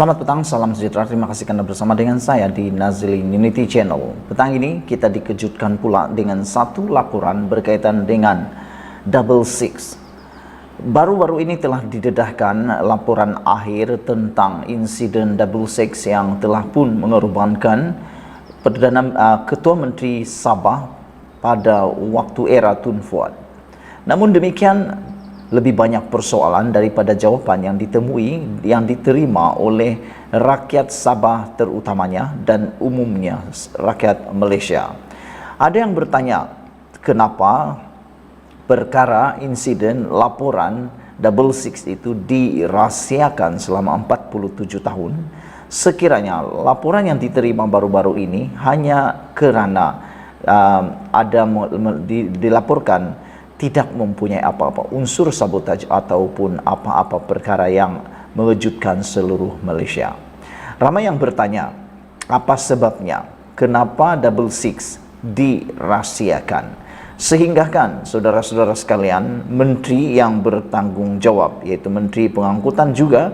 Selamat petang, salam sejahtera. Terima kasih karena bersama dengan saya di Nazilin Unity Channel. Petang ini kita dikejutkan pula dengan satu laporan berkaitan dengan Double Six. Baru-baru ini telah didedahkan laporan akhir tentang insiden Double Six yang telah pun mengorbankan Ketua Menteri Sabah pada waktu era Tun Fuad. Namun demikian, lebih banyak persoalan daripada jawapan yang diterima oleh rakyat Sabah terutamanya dan umumnya rakyat Malaysia. Ada yang bertanya, kenapa perkara insiden laporan Double Six itu dirahasiakan selama 47 tahun, sekiranya laporan yang diterima baru-baru ini hanya kerana dilaporkan tidak mempunyai apa-apa unsur sabotaj ataupun apa-apa perkara yang mengejutkan seluruh Malaysia. Ramai yang bertanya, apa sebabnya? Kenapa Double Six dirahasiakan? Sehingga kan saudara-saudara sekalian, menteri yang bertanggung jawab, yaitu Menteri Pengangkutan juga,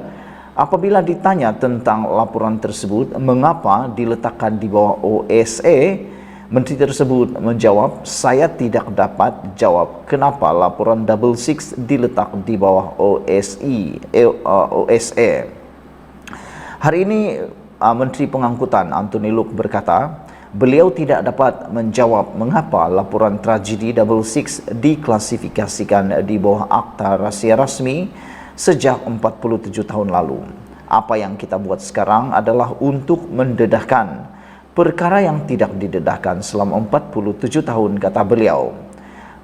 apabila ditanya tentang laporan tersebut, mengapa diletakkan di bawah OSA, menteri tersebut menjawab, saya tidak dapat jawab kenapa laporan Double Six diletak di bawah OSA. Hari ini Menteri Pengangkutan Anthony Loke berkata, beliau tidak dapat menjawab mengapa laporan tragedi Double Six diklasifikasikan di bawah Akta Rahsia Rasmi sejak 47 tahun lalu. Apa yang kita buat sekarang adalah untuk mendedahkan perkara yang tidak didedahkan selama 47 tahun, kata beliau.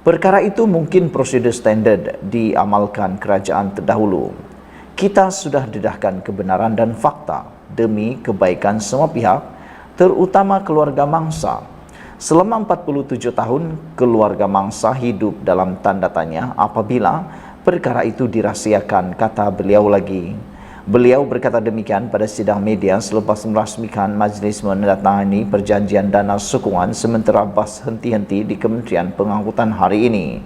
Perkara itu mungkin prosedur standard diamalkan kerajaan terdahulu. Kita sudah dedahkan kebenaran dan fakta demi kebaikan semua pihak, terutama keluarga mangsa. Selama 47 tahun, keluarga mangsa hidup dalam tanda tanya apabila perkara itu dirahasiakan, kata beliau lagi. Beliau berkata demikian pada sidang media selepas merasmikan majlis menandatangani perjanjian dana sokongan sementara bas henti-henti di Kementerian Pengangkutan hari ini.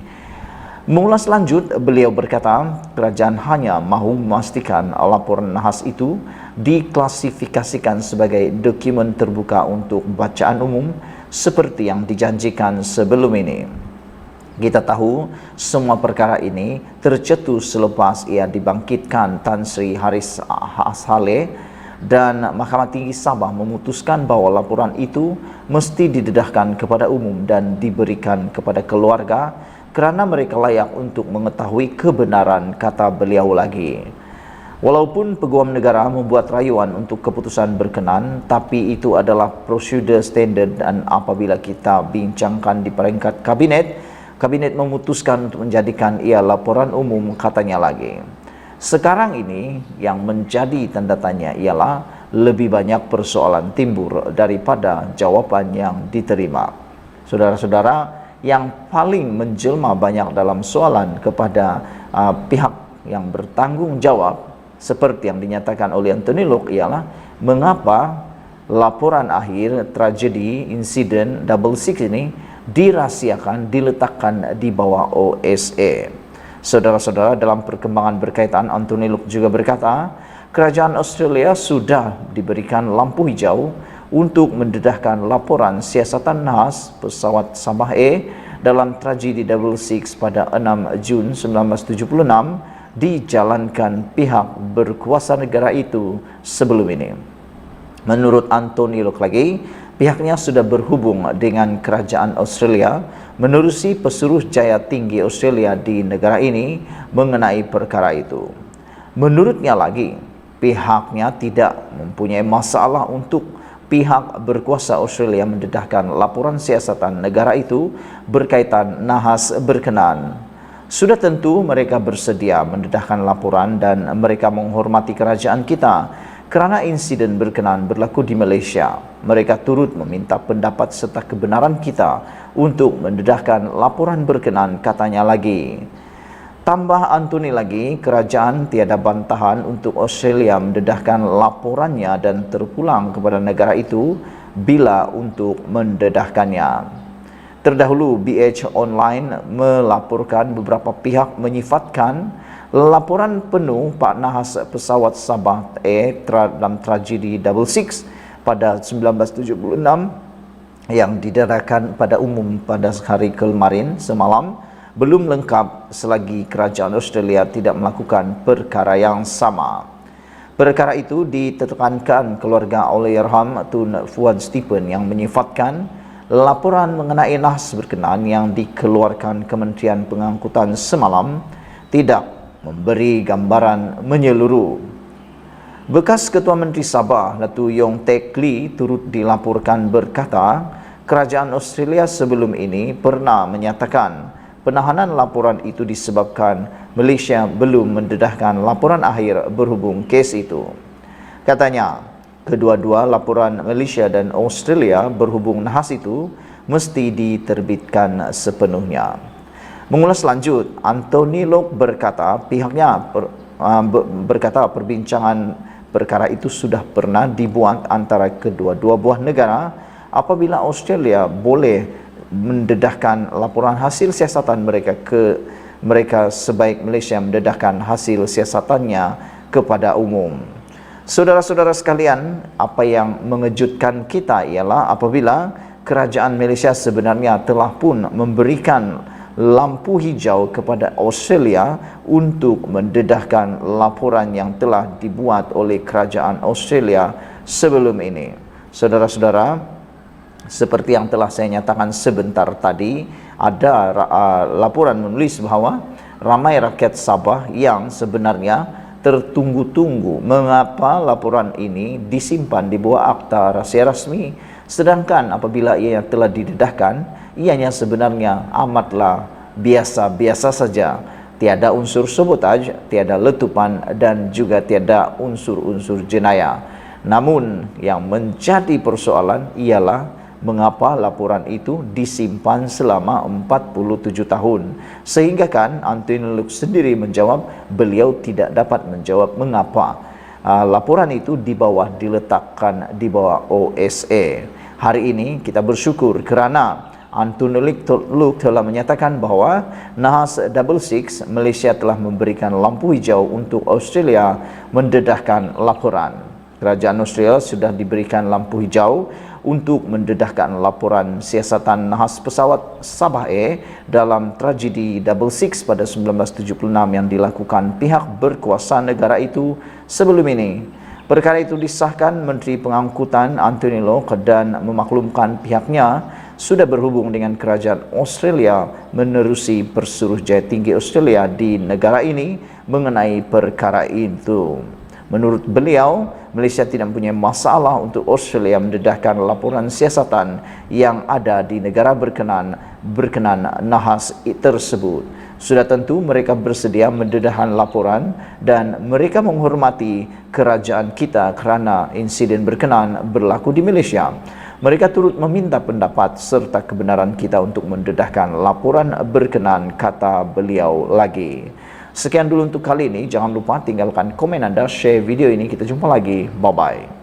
Mengulas lanjut, beliau berkata kerajaan hanya mahu memastikan laporan nahas itu diklasifikasikan sebagai dokumen terbuka untuk bacaan umum seperti yang dijanjikan sebelum ini. Kita tahu semua perkara ini tercetus selepas ia dibangkitkan Tan Sri Haris Ashale dan Mahkamah Tinggi Sabah memutuskan bahawa laporan itu mesti didedahkan kepada umum dan diberikan kepada keluarga kerana mereka layak untuk mengetahui kebenaran, kata beliau lagi. Walaupun Peguam Negara membuat rayuan untuk keputusan berkenan, tapi itu adalah prosedur standard dan apabila kita bincangkan di peringkat Kabinet memutuskan untuk menjadikan ia laporan umum, katanya lagi. Sekarang ini yang menjadi tanda tanya ialah lebih banyak persoalan timbul daripada jawapan yang diterima. Saudara-saudara, yang paling menjelma banyak dalam soalan kepada pihak yang bertanggung jawab seperti yang dinyatakan oleh Anthony Loke ialah mengapa laporan akhir tragedi insiden Double Six ini dirahasiakan, diletakkan di bawah OSA. Saudara-saudara, dalam perkembangan berkaitan, Anthony Loke juga berkata, kerajaan Australia sudah diberikan lampu hijau untuk mendedahkan laporan siasatan nahas pesawat Sabah Air dalam tragedi Double Six pada 6 Jun 1976 dijalankan pihak berkuasa negara itu sebelum ini. Menurut Anthony Loke lagi, pihaknya sudah berhubung dengan kerajaan Australia menerusi pesuruh jaya tinggi Australia di negara ini mengenai perkara itu. Menurutnya lagi, pihaknya tidak mempunyai masalah untuk pihak berkuasa Australia mendedahkan laporan siasatan negara itu berkaitan nahas berkenan. Sudah tentu mereka bersedia mendedahkan laporan dan mereka menghormati kerajaan kita kerana insiden berkenaan berlaku di Malaysia. Mereka turut meminta pendapat serta kebenaran kita untuk mendedahkan laporan berkenaan, katanya lagi. Tambah Anthony lagi, kerajaan tiada bantahan untuk Australia mendedahkan laporannya dan terpulang kepada negara itu bila untuk mendedahkannya. Terdahulu BH Online melaporkan beberapa pihak menyifatkan Laporan penuh Pak nahas pesawat Sabah dalam tragedi Double Six pada 1976 yang didedakan pada umum pada hari kemarin semalam belum lengkap selagi kerajaan Australia tidak melakukan perkara yang sama. Perkara itu ditekankan keluarga Allahyarham Tun Fuad Stephen yang menyifatkan laporan mengenai nahas berkenaan yang dikeluarkan Kementerian Pengangkutan semalam tidak memberi gambaran menyeluruh. Bekas Ketua Menteri Sabah, Datuk Yong Teck Lee turut dilaporkan berkata, kerajaan Australia sebelum ini pernah menyatakan penahanan laporan itu disebabkan Malaysia belum mendedahkan laporan akhir berhubung kes itu. Katanya, kedua-dua laporan Malaysia dan Australia berhubung nahas itu mesti diterbitkan sepenuhnya. Mengulas lanjut, Anthony Locke berkata pihaknya berkata perbincangan perkara itu sudah pernah dibuat antara kedua-dua buah negara apabila Australia boleh mendedahkan laporan hasil siasatan mereka sebaik Malaysia mendedahkan hasil siasatannya kepada umum. Saudara-saudara sekalian, apa yang mengejutkan kita ialah apabila kerajaan Malaysia sebenarnya telah pun memberikan lampu hijau kepada Australia untuk mendedahkan laporan yang telah dibuat oleh kerajaan Australia sebelum ini. Saudara-saudara, seperti yang telah saya nyatakan sebentar tadi, ada laporan menulis bahawa ramai rakyat Sabah yang sebenarnya tertunggu-tunggu mengapa laporan ini disimpan di bawah akta rahsia rasmi, sedangkan apabila ia telah didedahkan ianya sebenarnya amatlah biasa-biasa saja, tiada unsur sabotaj, tiada letupan dan juga tiada unsur-unsur jenayah. Namun yang menjadi persoalan ialah mengapa laporan itu disimpan selama 47 tahun. Sehingga kan Anthony Locke sendiri menjawab beliau tidak dapat menjawab mengapa laporan itu diletakkan di bawah OSA. Hari ini kita bersyukur kerana Anthony Locke telah menyatakan bahawa nahas Double Six Malaysia telah memberikan lampu hijau untuk Australia mendedahkan laporan. Kerajaan Australia sudah diberikan lampu hijau untuk mendedahkan laporan siasatan nahas pesawat Sabah Air dalam tragedi Double Six pada 1976 yang dilakukan pihak berkuasa negara itu sebelum ini. Perkara itu disahkan Menteri Pengangkutan Anthony Locke dan memaklumkan pihaknya sudah berhubung dengan kerajaan Australia menerusi Persuruhjaya Tinggi Australia di negara ini mengenai perkara itu. Menurut beliau, Malaysia tidak mempunyai masalah untuk Australia mendedahkan laporan siasatan yang ada di negara berkenan nahas tersebut. Sudah tentu mereka bersedia mendedahkan laporan dan mereka menghormati kerajaan kita kerana insiden berkenan berlaku di Malaysia. Mereka turut meminta pendapat serta kebenaran kita untuk mendedahkan laporan berkenan, kata beliau lagi. Sekian dulu untuk kali ini. Jangan lupa tinggalkan komen anda, share video ini. Kita jumpa lagi. Bye-bye.